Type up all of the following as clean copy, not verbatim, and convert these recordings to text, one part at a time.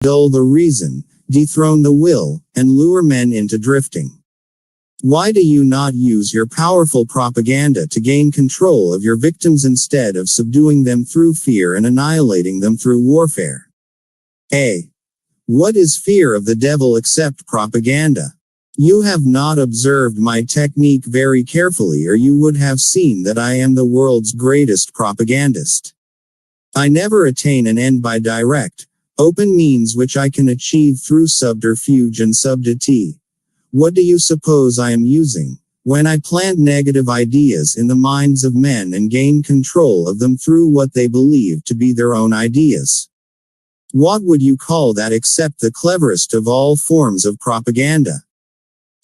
dull the reason, dethrone the will, and lure men into drifting. Why do you not use your powerful propaganda to gain control of your victims instead of subduing them through fear and annihilating them through warfare? A. What is fear of the devil except propaganda? You have not observed my technique very carefully, or you would have seen that I am the world's greatest propagandist. I never attain an end by direct, open means which I can achieve through subterfuge and subtlety. What do you suppose I am using when I plant negative ideas in the minds of men and gain control of them through what they believe to be their own ideas? What would you call that except the cleverest of all forms of propaganda?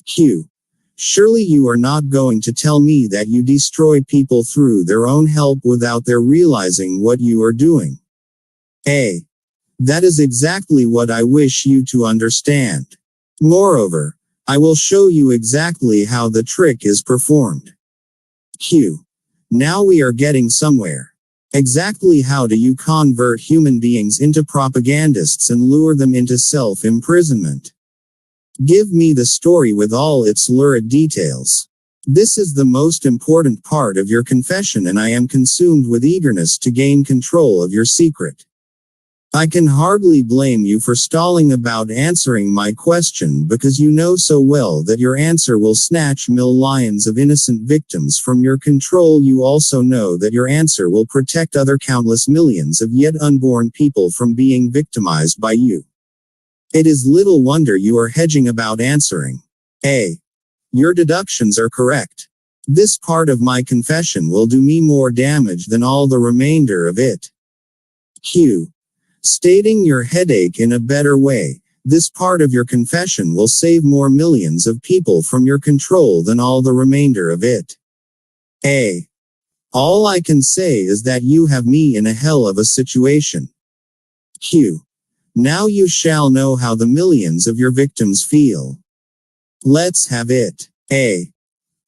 Q. Surely you are not going to tell me that you destroy people through their own help without their realizing what you are doing. A. That is exactly what I wish you to understand. Moreover, I will show you exactly how the trick is performed. Q. Now we are getting somewhere. Exactly how do you convert human beings into propagandists and lure them into self-imprisonment? Give me the story with all its lurid details. This is the most important part of your confession, and I am consumed with eagerness to gain control of your secret. I can hardly blame you for stalling about answering my question, because you know so well that your answer will snatch millions of innocent victims from your control. You also know that your answer will protect other countless millions of yet unborn people from being victimized by you. It is little wonder you are hedging about answering. A. Your deductions are correct. This part of my confession will do me more damage than all the remainder of it. Q. Stating your headache in a better way, this part of your confession will save more millions of people from your control than all the remainder of it. A. All I can say is that you have me in a hell of a situation. Q. Now you shall know how the millions of your victims feel. Let's have it. A.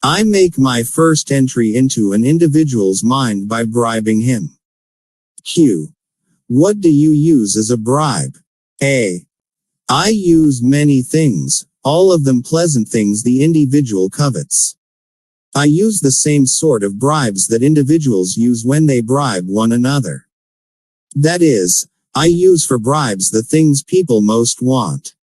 I make my first entry into an individual's mind by bribing him. Q. What do you use as a bribe? A. I use many things, all of them pleasant things the individual covets. I use the same sort of bribes that individuals use when they bribe one another. That is, I use for bribes the things people most want.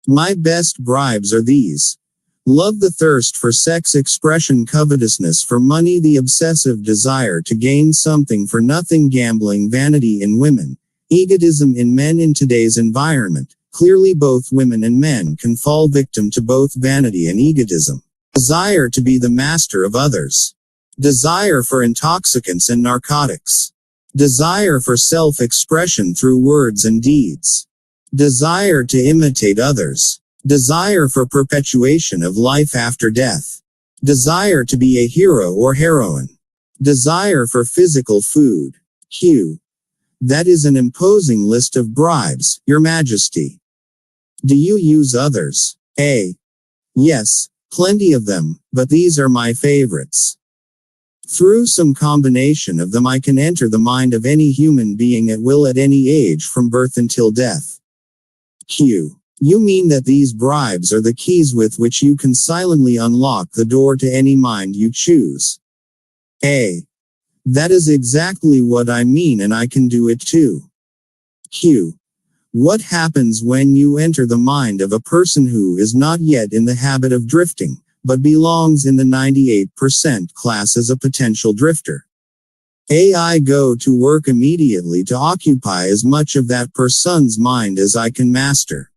My best bribes are these: love, the thirst for sex, expression, covetousness for money, the obsessive desire to gain something for nothing, gambling, vanity in women, egotism in men. In today's environment, clearly both women and men can fall victim to both vanity and egotism. Desire to be the master of others. Desire for intoxicants and narcotics. Desire for self-expression through words and deeds. Desire to imitate others. Desire for perpetuation of life after death. Desire to be a hero or heroine. Desire for physical food. Q. That is an imposing list of bribes, Your Majesty. Do you use others? A. Yes, plenty of them, but these are my favorites. Through some combination of them I can enter the mind of any human being at will at any age from birth until death. Q. You mean that these bribes are the keys with which you can silently unlock the door to any mind you choose? A. That is exactly what I mean, and I can do it too. Q. What happens when you enter the mind of a person who is not yet in the habit of drifting, but belongs in the 98% class as a potential drifter? A. I go to work immediately to occupy as much of that person's mind as I can master.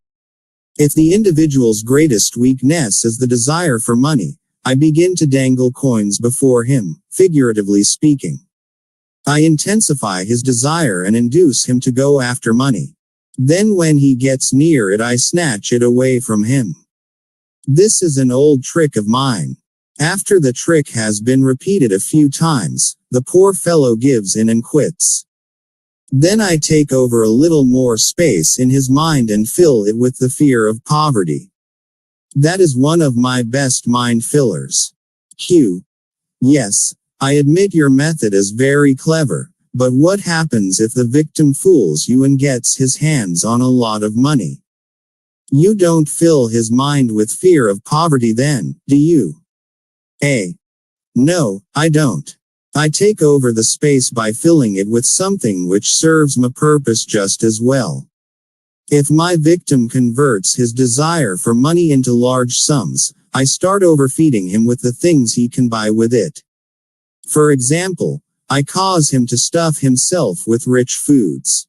If the individual's greatest weakness is the desire for money, I begin to dangle coins before him, figuratively speaking. I intensify his desire and induce him to go after money. Then when he gets near it, I snatch it away from him. This is an old trick of mine. After the trick has been repeated a few times, the poor fellow gives in and quits. Then I take over a little more space in his mind and fill it with the fear of poverty. That is one of my best mind fillers. Q. Yes, I admit your method is very clever, But what happens if the victim fools you and gets his hands on a lot of money? You don't fill his mind with fear of poverty then, do you? A. No, I don't. I take over the space by filling it with something which serves my purpose just as well. If my victim converts his desire for money into large sums, I start overfeeding him with the things he can buy with it. For example, I cause him to stuff himself with rich foods.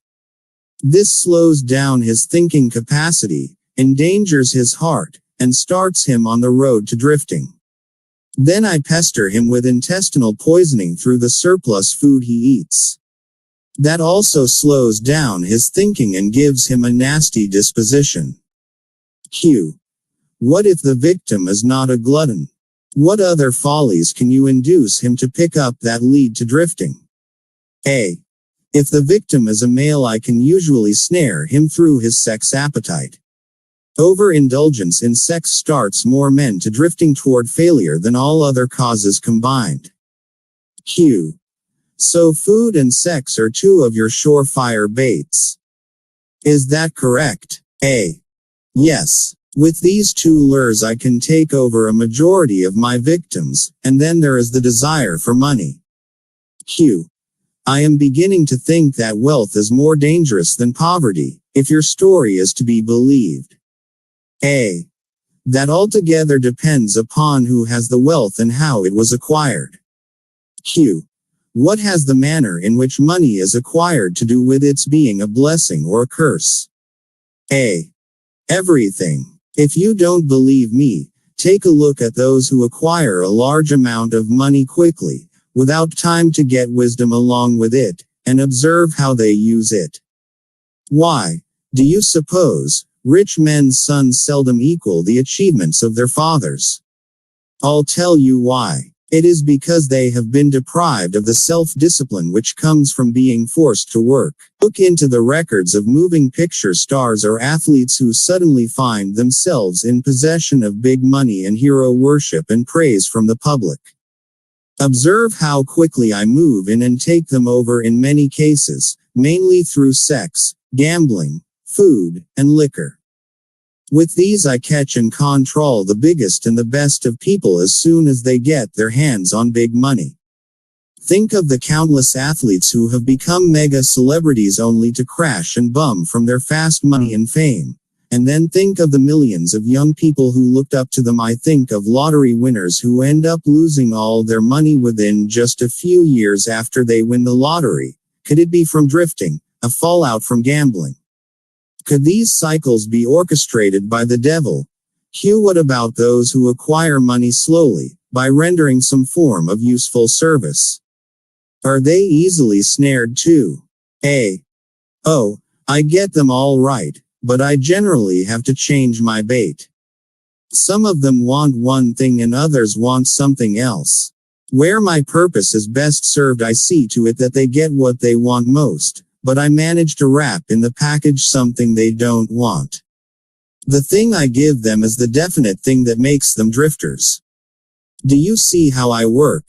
This slows down his thinking capacity, endangers his heart, and starts him on the road to drifting. Then I pester him with intestinal poisoning through the surplus food he eats. That also slows down his thinking and gives him a nasty disposition. Q. What if the victim is not a glutton? What other follies can you induce him to pick up that lead to drifting? A. If the victim is a male, I can usually snare him through his sex appetite. Overindulgence in sex starts more men to drifting toward failure than all other causes combined. Q. So food and sex are two of your surefire baits. Is that correct? A. Yes. With these two lures I can take over a majority of my victims, and then there is the desire for money. Q. I am beginning to think that wealth is more dangerous than poverty, if your story is to be believed. A. That altogether depends upon who has the wealth and how it was acquired. Q. What has the manner in which money is acquired to do with its being a blessing or a curse? A. Everything. If you don't believe me, take a look at those who acquire a large amount of money quickly, without time to get wisdom along with it, and observe how they use it. Why, do you suppose, rich men's sons seldom equal the achievements of their fathers? I'll tell you why. It is because they have been deprived of the self-discipline which comes from being forced to work. Look into the records of moving picture stars or athletes who suddenly find themselves in possession of big money and hero worship and praise from the public. Observe how quickly I move in and take them over in many cases, mainly through sex, gambling, food, and liquor. With these I catch and control the biggest and the best of people as soon as they get their hands on big money. Think of the countless athletes who have become mega celebrities only to crash and bum from their fast money and fame. And then think of the millions of young people who looked up to them. I think of lottery winners who end up losing all their money within just a few years after they win the lottery. Could it be from drifting, a fallout from gambling? Could these cycles be orchestrated by the devil? Q. What about those who acquire money slowly, by rendering some form of useful service? Are they easily snared too? A. Oh, I get them all right, but I generally have to change my bait. Some of them want one thing and others want something else. Where my purpose is best served, I see to it that they get what they want most. But I manage to wrap in the package something they don't want. The thing I give them is the definite thing that makes them drifters. Do you see how I work?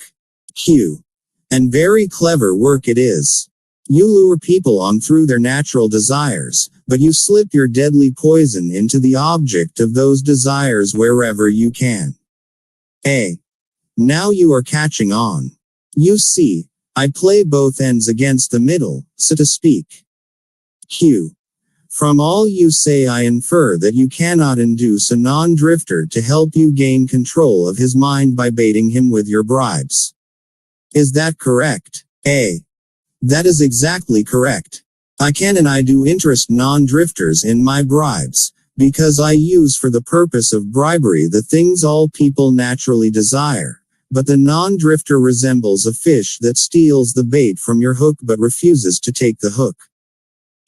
Q. And very clever work it is. You lure people on through their natural desires, but you slip your deadly poison into the object of those desires wherever you can. A. Now you are catching on. You see, I play both ends against the middle, so to speak. Q. From all you say I infer that you cannot induce a non-drifter to help you gain control of his mind by baiting him with your bribes. Is that correct? A. That is exactly correct. I can and I do interest non-drifters in my bribes, because I use for the purpose of bribery the things all people naturally desire. But the non-drifter resembles a fish that steals the bait from your hook but refuses to take the hook.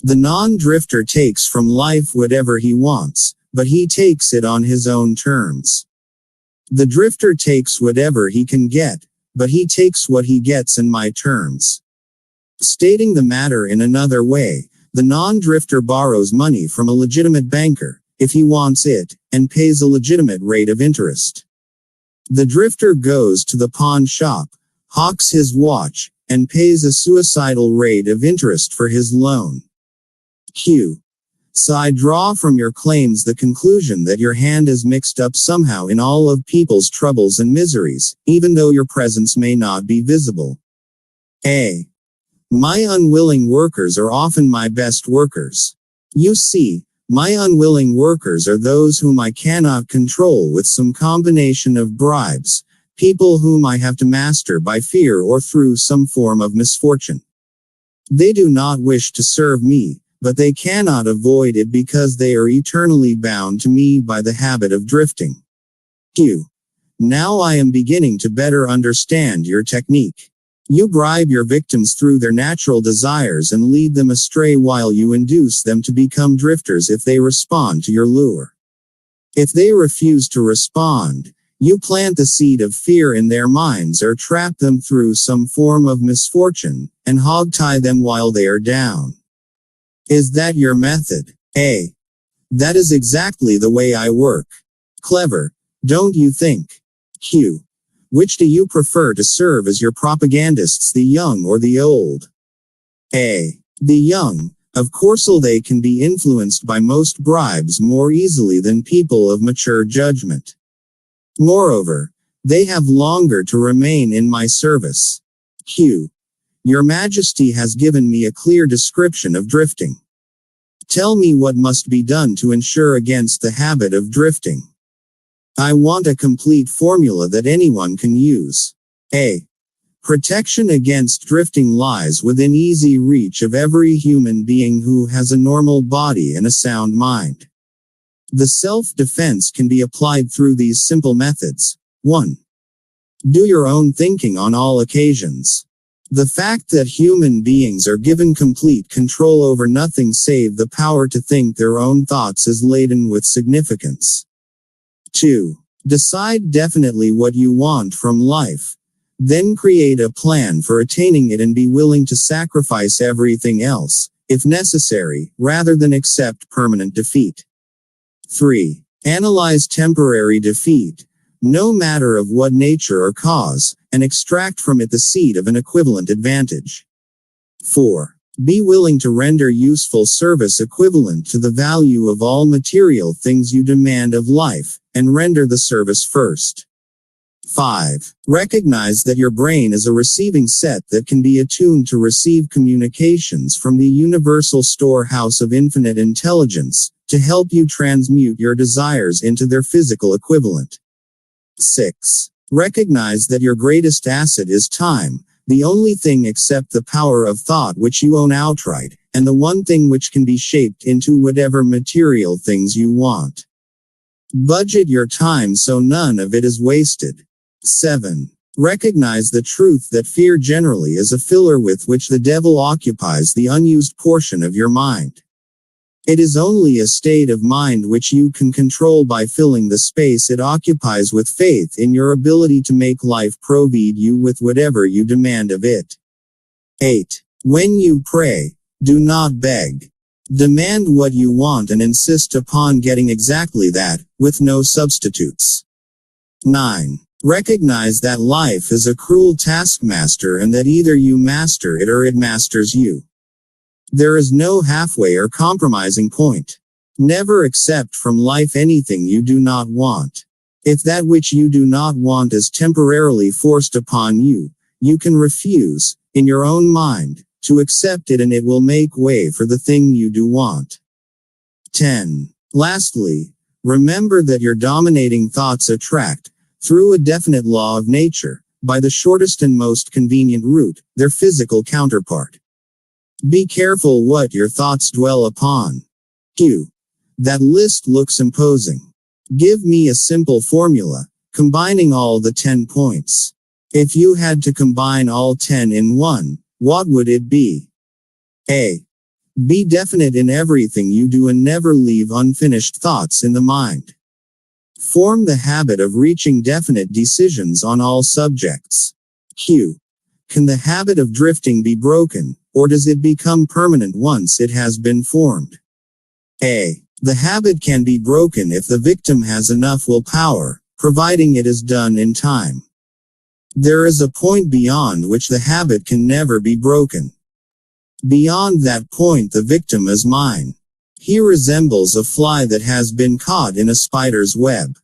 The non-drifter takes from life whatever he wants, but he takes it on his own terms. The drifter takes whatever he can get, but he takes what he gets in my terms. Stating the matter in another way, the non-drifter borrows money from a legitimate banker, if he wants it, and pays a legitimate rate of interest. The drifter goes to the pawn shop, hawks his watch, and pays a suicidal rate of interest for his loan. Q. So I draw from your claims the conclusion that your hand is mixed up somehow in all of people's troubles and miseries, even though your presence may not be visible. A. My unwilling workers are often my best workers. You see, my unwilling workers are those whom I cannot control with some combination of bribes, people whom I have to master by fear or through some form of misfortune. They do not wish to serve me, but they cannot avoid it because they are eternally bound to me by the habit of drifting. Q. Now I am beginning to better understand your technique. You bribe your victims through their natural desires and lead them astray while you induce them to become drifters if they respond to your lure. If they refuse to respond, you plant the seed of fear in their minds or trap them through some form of misfortune, and hogtie them while they are down. Is that your method? A. That is exactly the way I work. Clever, don't you think? Q. Which do you prefer to serve as your propagandists, the young or the old? A. The young. Of course they can be influenced by most bribes more easily than people of mature judgment. Moreover, they have longer to remain in my service. Q. Your Majesty has given me a clear description of drifting. Tell me what must be done to ensure against the habit of drifting. I want a complete formula that anyone can use. A. Protection against drifting lies within easy reach of every human being who has a normal body and a sound mind. The self-defense can be applied through these simple methods. 1. Do your own thinking on all occasions. The fact that human beings are given complete control over nothing save the power to think their own thoughts is laden with significance. 2. Decide definitely what you want from life. Then create a plan for attaining it and be willing to sacrifice everything else, if necessary, rather than accept permanent defeat. 3. Analyze temporary defeat, no matter of what nature or cause, and extract from it the seed of an equivalent advantage. 4. Be willing to render useful service equivalent to the value of all material things you demand of life, and render the service first. 5. Recognize that your brain is a receiving set that can be attuned to receive communications from the universal storehouse of infinite intelligence, to help you transmute your desires into their physical equivalent. 6. Recognize that your greatest asset is time, the only thing except the power of thought which you own outright, and the one thing which can be shaped into whatever material things you want. Budget your time so none of it is wasted. 7. Recognize the truth that fear generally is a filler with which the devil occupies the unused portion of your mind. It is only a state of mind which you can control by filling the space it occupies with faith in your ability to make life provide you with whatever you demand of it. 8. When you pray, do not beg. Demand what you want and insist upon getting exactly that, with no substitutes. 9. Recognize that life is a cruel taskmaster and that either you master it or it masters you. There is no halfway or compromising point. Never accept from life anything you do not want. If that which you do not want is temporarily forced upon you, you can refuse, in your own mind, to accept it and it will make way for the thing you do want. 10. Lastly, remember that your dominating thoughts attract, through a definite law of nature, by the shortest and most convenient route, their physical counterpart. Be careful what your thoughts dwell upon. Q. That list looks imposing. Give me a simple formula, combining all the 10 points. If you had to combine all 10 in one, what would it be? A. Be definite in everything you do and never leave unfinished thoughts in the mind. Form the habit of reaching definite decisions on all subjects. Q. Can the habit of drifting be broken, or does it become permanent once it has been formed? A. The habit can be broken if the victim has enough willpower, providing it is done in time. There is a point beyond which the habit can never be broken. Beyond that point the victim is mine. He resembles a fly that has been caught in a spider's web.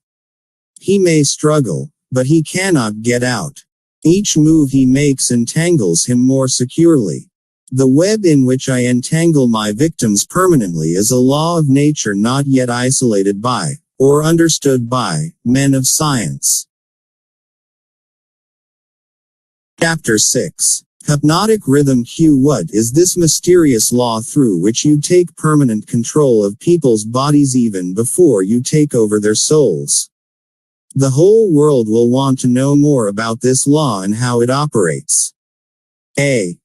He may struggle, but he cannot get out. Each move he makes entangles him more securely. The web in which I entangle my victims permanently is a law of nature not yet isolated by, or understood by, men of science. Chapter 6. Hypnotic Rhythm Q. What is this mysterious law through which you take permanent control of people's bodies even before you take over their souls? The whole world will want to know more about this law and how it operates. A.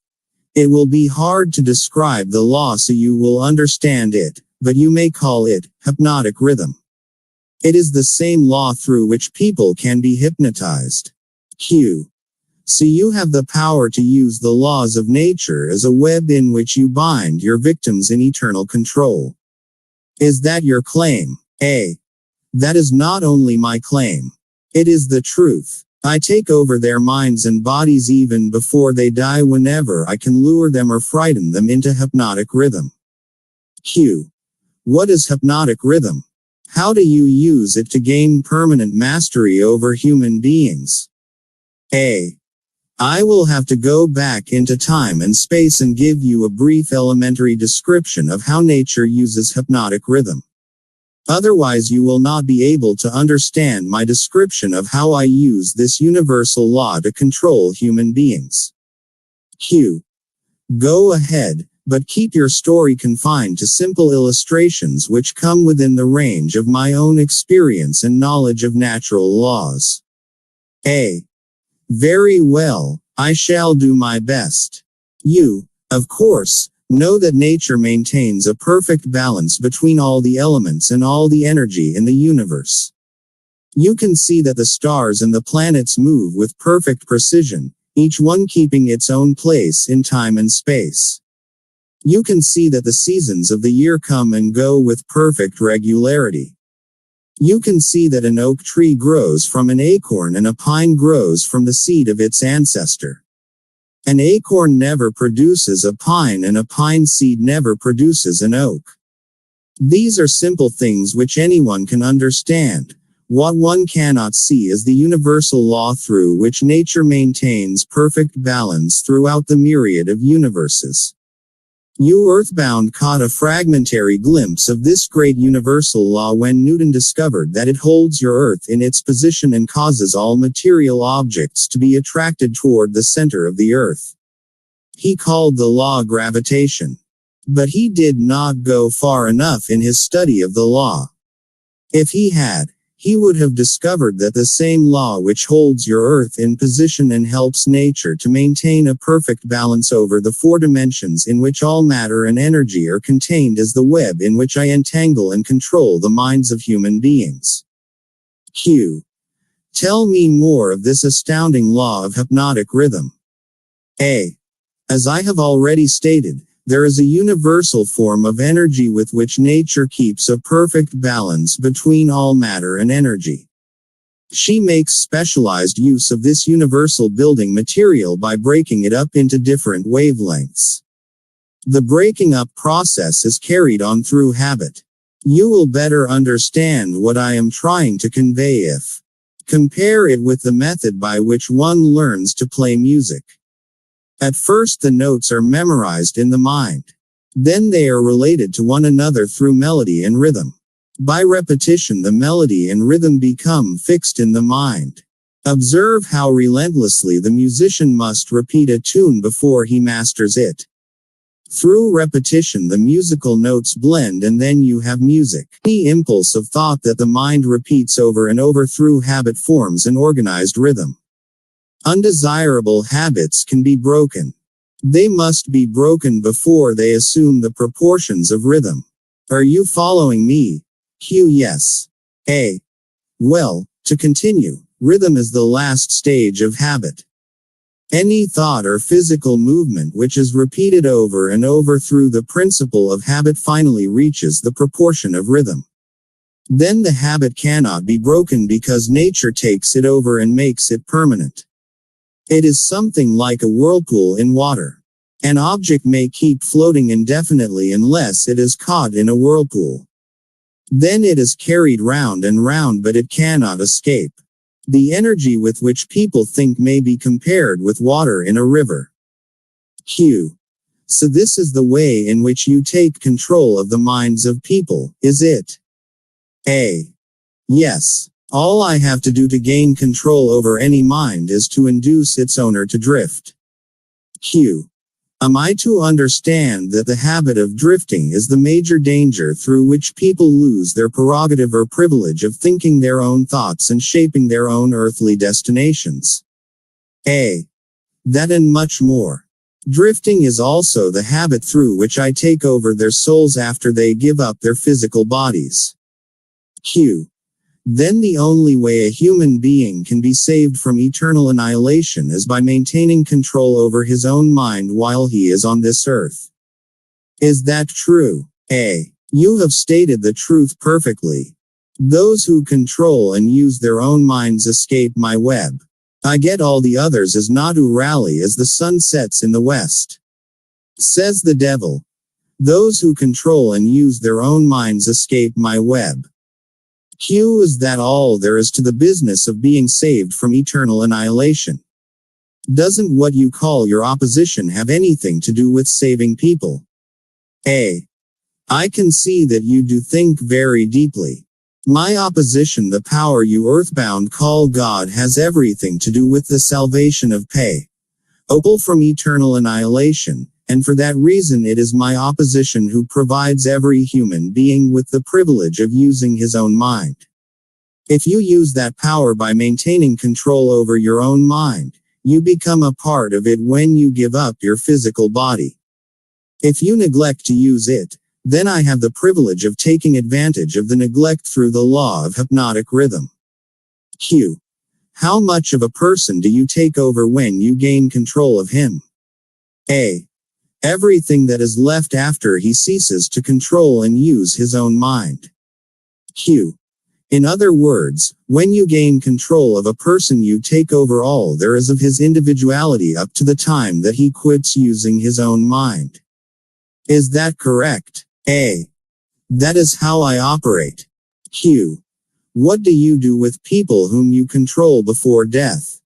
It will be hard to describe the law so you will understand it, but you may call it hypnotic rhythm. It is the same law through which people can be hypnotized. Q. So you have the power to use the laws of nature as a web in which you bind your victims in eternal control. Is that your claim? A. That is not only my claim. It is the truth. I take over their minds and bodies even before they die whenever I can lure them or frighten them into hypnotic rhythm. Q. What is hypnotic rhythm? How do you use it to gain permanent mastery over human beings? A. I will have to go back into time and space and give you a brief elementary description of how nature uses hypnotic rhythm. Otherwise you will not be able to understand my description of how I use this universal law to control human beings. Q. Go ahead, but keep your story confined to simple illustrations which come within the range of my own experience and knowledge of natural laws. A. Very well, I shall do my best. You, of course, know that nature maintains a perfect balance between all the elements and all the energy in the universe. You can see that the stars and the planets move with perfect precision, each one keeping its own place in time and space. You can see that the seasons of the year come and go with perfect regularity. You can see that an oak tree grows from an acorn and a pine grows from the seed of its ancestor. An acorn never produces a pine and a pine seed never produces an oak. These are simple things which anyone can understand. What one cannot see is the universal law through which nature maintains perfect balance throughout the myriad of universes. You earthbound caught a fragmentary glimpse of this great universal law when Newton discovered that it holds your Earth in its position and causes all material objects to be attracted toward the center of the Earth. He called the law gravitation. But he did not go far enough in his study of the law. If he had, he would have discovered that the same law which holds your Earth in position and helps nature to maintain a perfect balance over the four dimensions in which all matter and energy are contained is the web in which I entangle and control the minds of human beings. Q. Tell me more of this astounding law of hypnotic rhythm. A. As I have already stated, there is a universal form of energy with which nature keeps a perfect balance between all matter and energy. She makes specialized use of this universal building material by breaking it up into different wavelengths. The breaking up process is carried on through habit. You will better understand what I am trying to convey if compare it with the method by which one learns to play music. At first the notes are memorized in the mind. Then they are related to one another through melody and rhythm. By repetition the melody and rhythm become fixed in the mind. Observe how relentlessly the musician must repeat a tune before he masters it. Through repetition the musical notes blend and then you have music. Any impulse of thought that the mind repeats over and over through habit forms an organized rhythm. Undesirable habits can be broken. They must be broken before they assume the proportions of rhythm. Are you following me? Q. Yes. A. Well, to continue, rhythm is the last stage of habit. Any thought or physical movement which is repeated over and over through the principle of habit finally reaches the proportion of rhythm. Then the habit cannot be broken because nature takes it over and makes it permanent. It is something like a whirlpool in water. An object may keep floating indefinitely unless it is caught in a whirlpool. Then it is carried round and round, but it cannot escape. The energy with which people think may be compared with water in a river. Q. So this is the way in which you take control of the minds of people, is it? A. Yes. All I have to do to gain control over any mind is to induce its owner to drift. Q. Am I to understand that the habit of drifting is the major danger through which people lose their prerogative or privilege of thinking their own thoughts and shaping their own earthly destinations? A. That and much more. Drifting is also the habit through which I take over their souls after they give up their physical bodies. Q. Then the only way a human being can be saved from eternal annihilation is by maintaining control over his own mind while he is on this earth. Is that true? A. You have stated the truth perfectly. Those who control and use their own minds escape my web. I get all the others as not to rally as the sun sets in the west. Says the devil. Those who control and use their own minds escape my web. Q. Is that all there is to the business of being saved from eternal annihilation? Doesn't what you call your opposition have anything to do with saving people? A. I can see that you do think very deeply. My opposition, the power you earthbound call God, has everything to do with the salvation of people from eternal annihilation, and for that reason it is my opposition who provides every human being with the privilege of using his own mind. If you use that power by maintaining control over your own mind, you become a part of it when you give up your physical body. If you neglect to use it, then I have the privilege of taking advantage of the neglect through the law of hypnotic rhythm. Q. How much of a person do you take over when you gain control of him? A. Everything that is left after he ceases to control and use his own mind. Q. In other words, when you gain control of a person, you take over all there is of his individuality up to the time that he quits using his own mind. Is that correct? A. That is how I operate. Q. What do you do with people whom you control before death?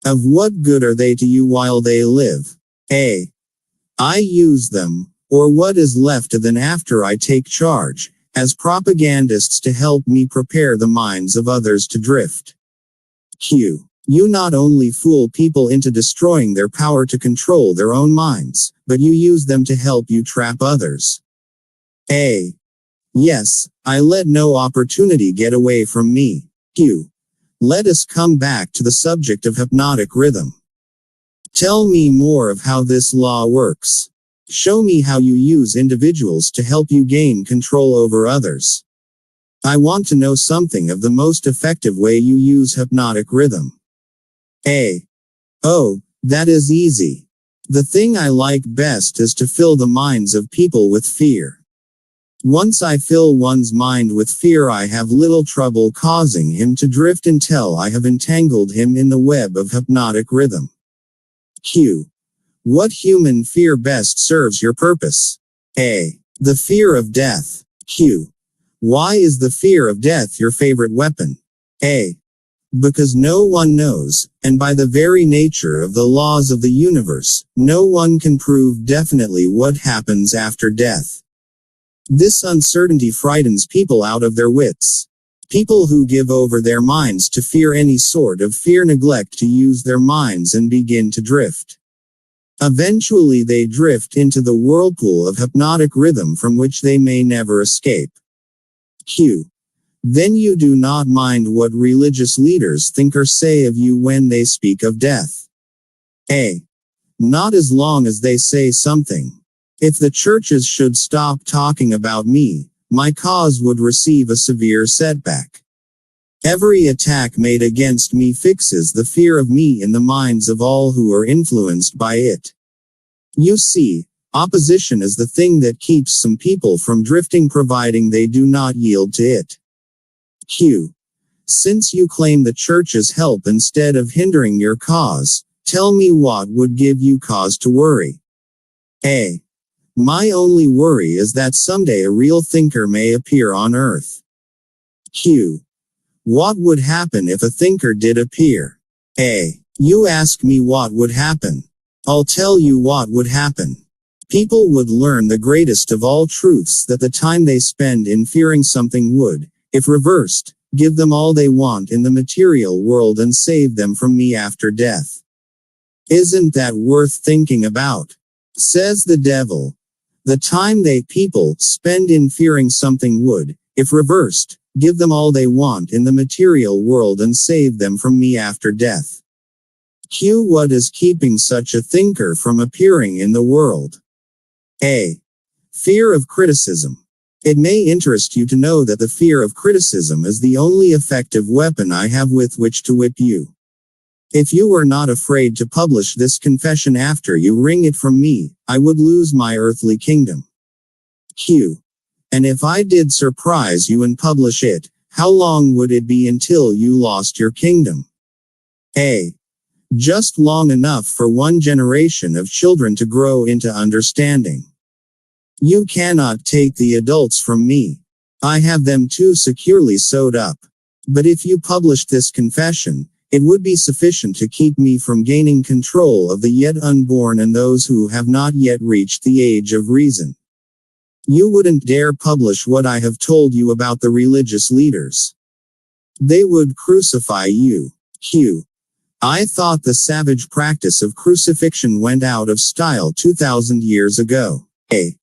Of what good are they to you while they live? A. I use them, or what is left of them after I take charge, as propagandists to help me prepare the minds of others to drift. Q. You not only fool people into destroying their power to control their own minds, but you use them to help you trap others. A. Yes, I let no opportunity get away from me. Q. Let us come back to the subject of hypnotic rhythm. Tell me more of how this law works. Show me how you use individuals to help you gain control over others. I want to know something of the most effective way you use hypnotic rhythm. A. Oh, that is easy. The thing I like best is to fill the minds of people with fear. Once I fill one's mind with fear, I have little trouble causing him to drift until I have entangled him in the web of hypnotic rhythm. Q. What human fear best serves your purpose? A. The fear of death. Q. Why is the fear of death your favorite weapon? A. Because no one knows, and by the very nature of the laws of the universe, no one can prove definitely what happens after death. This uncertainty frightens people out of their wits. People who give over their minds to fear, any sort of fear, neglect to use their minds and begin to drift. Eventually they drift into the whirlpool of hypnotic rhythm from which they may never escape. Q. Then you do not mind what religious leaders think or say of you when they speak of death? A. Not as long as they say something. If the churches should stop talking about me, my cause would receive a severe setback. Every attack made against me fixes the fear of me in the minds of all who are influenced by it. You see, opposition is the thing that keeps some people from drifting, providing they do not yield to it. Q. Since you claim the church's help instead of hindering your cause, Tell me what would give you cause to worry. A. My only worry is that someday a real thinker may appear on Earth. Q. What would happen if a thinker did appear? A. You ask me what would happen. I'll tell you what would happen. People would learn the greatest of all truths, that the time they spend in fearing something would, if reversed, give them all they want in the material world and save them from me after death. Isn't that worth thinking about? Says the devil. The time people spend in fearing something would, if reversed, give them all they want in the material world and save them from me after death. Q. What is keeping such a thinker from appearing in the world? A. Fear of criticism. It may interest you to know that the fear of criticism is the only effective weapon I have with which to whip you. If you were not afraid to publish this confession after you wring it from me, I would lose my earthly kingdom. Q. And if I did surprise you and publish it, how long would it be until you lost your kingdom? A. Just long enough for one generation of children to grow into understanding. You cannot take the adults from me. I have them too securely sewed up. But if you published this confession, it would be sufficient to keep me from gaining control of the yet unborn and those who have not yet reached the age of reason. You wouldn't dare publish what I have told you about the religious leaders. They would crucify you. Q. I thought the savage practice of crucifixion went out of style 2,000 years ago. A.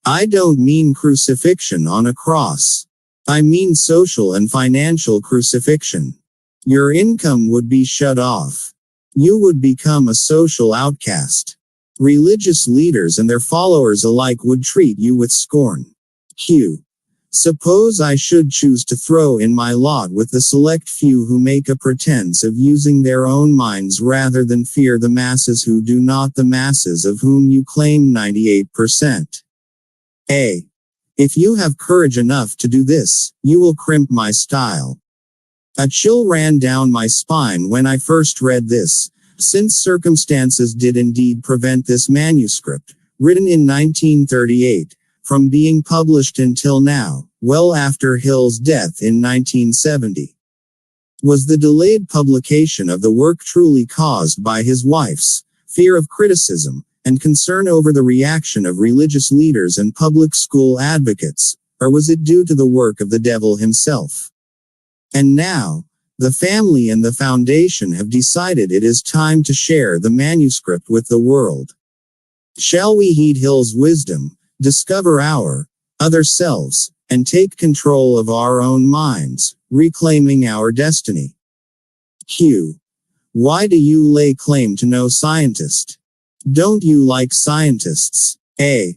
I don't mean crucifixion on a cross. I mean social and financial crucifixion. Your income would be shut off. You would become a social outcast. Religious leaders and their followers alike would treat you with scorn. Q. Suppose I should choose to throw in my lot with the select few who make a pretense of using their own minds rather than fear the masses who do not, the masses of whom you claim 98%. A. If you have courage enough to do this, you will crimp my style. A chill ran down my spine when I first read this, since circumstances did indeed prevent this manuscript, written in 1938, from being published until now, well after Hill's death in 1970. Was the delayed publication of the work truly caused by his wife's fear of criticism and concern over the reaction of religious leaders and public school advocates, or was it due to the work of the devil himself? And now, the family and the foundation have decided it is time to share the manuscript with the world. Shall we heed Hill's wisdom, discover our other selves, and take control of our own minds, reclaiming our destiny? Q. Why do you lay claim to no scientist? Don't you like scientists? A.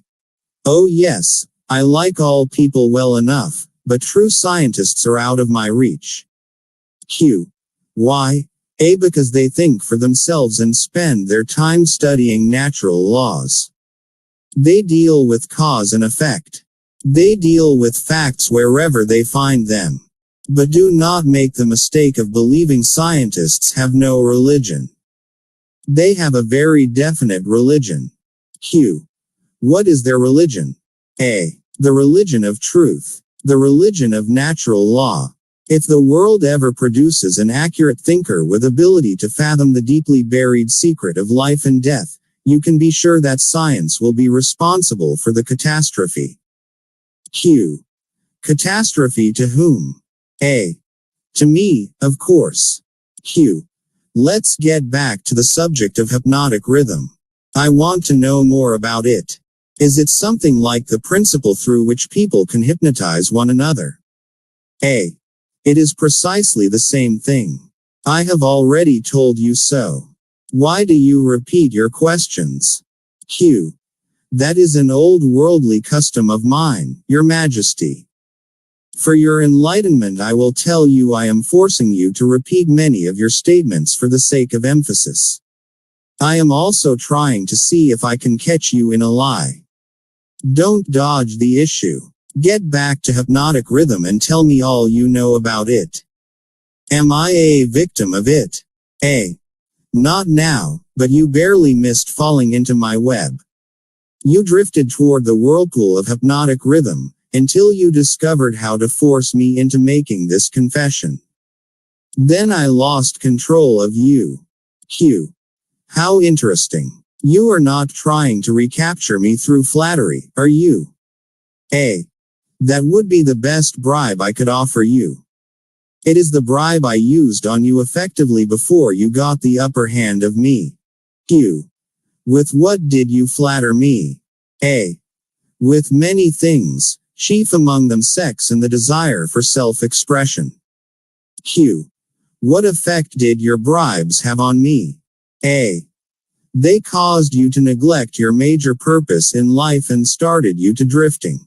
Oh yes, I like all people well enough, but true scientists are out of my reach. Q. Why? A. Because they think for themselves and spend their time studying natural laws. They deal with cause and effect. They deal with facts wherever they find them. But do not make the mistake of believing scientists have no religion. They have a very definite religion. Q. What is their religion? A. The religion of truth. The religion of natural law. If the world ever produces an accurate thinker with ability to fathom the deeply buried secret of life and death, you can be sure that science will be responsible for the catastrophe. Q. Catastrophe to whom? A. To me, of course. Q. Let's get back to the subject of hypnotic rhythm. I want to know more about it. Is it something like the principle through which people can hypnotize one another? A. It is precisely the same thing. I have already told you so. Why do you repeat your questions? Q. That is an old worldly custom of mine, Your Majesty. For your enlightenment I will tell you I am forcing you to repeat many of your statements for the sake of emphasis. I am also trying to see if I can catch you in a lie. Don't dodge the issue. Get back to hypnotic rhythm and tell me all you know about it. Am I a victim of it? A. Not now, but you barely missed falling into my web. You drifted toward the whirlpool of hypnotic rhythm, until you discovered how to force me into making this confession. Then I lost control of you. Q. How interesting. You are not trying to recapture me through flattery, are you? A. That would be the best bribe I could offer you. It is the bribe I used on you effectively before you got the upper hand of me. Q. With what did you flatter me? A. With many things, chief among them sex and the desire for self-expression. Q. What effect did your bribes have on me? A. They caused you to neglect your major purpose in life and started you to drifting.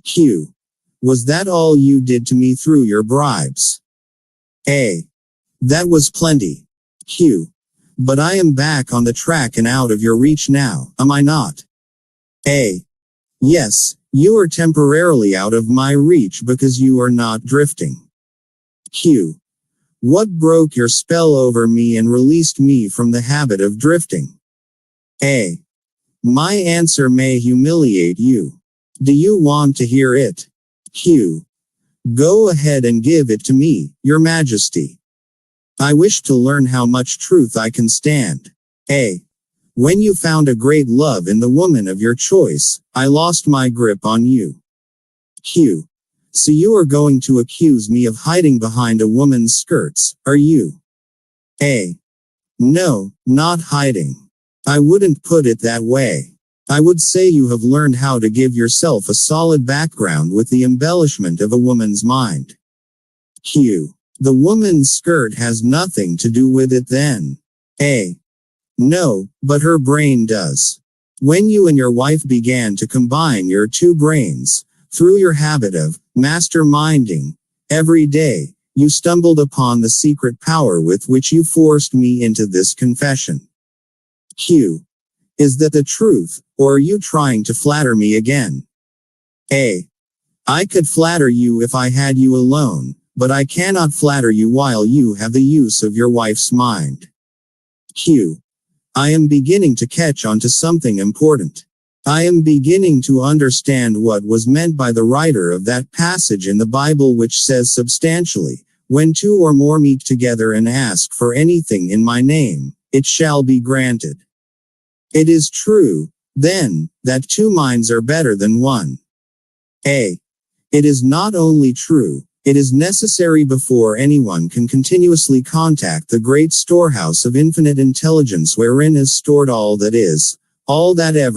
Q. Was that all you did to me through your bribes? A. That was plenty. Q. But I am back on the track and out of your reach now, am I not? A. Yes, you are temporarily out of my reach because you are not drifting. Q. What broke your spell over me and released me from the habit of drifting? A. My answer may humiliate you. Do you want to hear it? Q. Go ahead and give it to me, Your Majesty. I wish to learn how much truth I can stand. A. When you found a great love in the woman of your choice, I lost my grip on you. Q. So you are going to accuse me of hiding behind a woman's skirts, are you? A. No, not hiding. I wouldn't put it that way. I would say you have learned how to give yourself a solid background with the embellishment of a woman's mind. Q. The woman's skirt has nothing to do with it then. A. No, but her brain does. When you and your wife began to combine your two brains, through your habit of masterminding every day, you stumbled upon the secret power with which you forced me into this confession. Q. Is that the truth, or are you trying to flatter me again? A. I could flatter you if I had you alone, but I cannot flatter you while you have the use of your wife's mind. Q. I am beginning to catch on to something important. I am beginning to understand what was meant by the writer of that passage in the Bible which says substantially, when two or more meet together and ask for anything in my name, it shall be granted. It is true, then, that two minds are better than one. A. It is not only true, it is necessary before anyone can continuously contact the great storehouse of infinite intelligence wherein is stored all that is, all that ever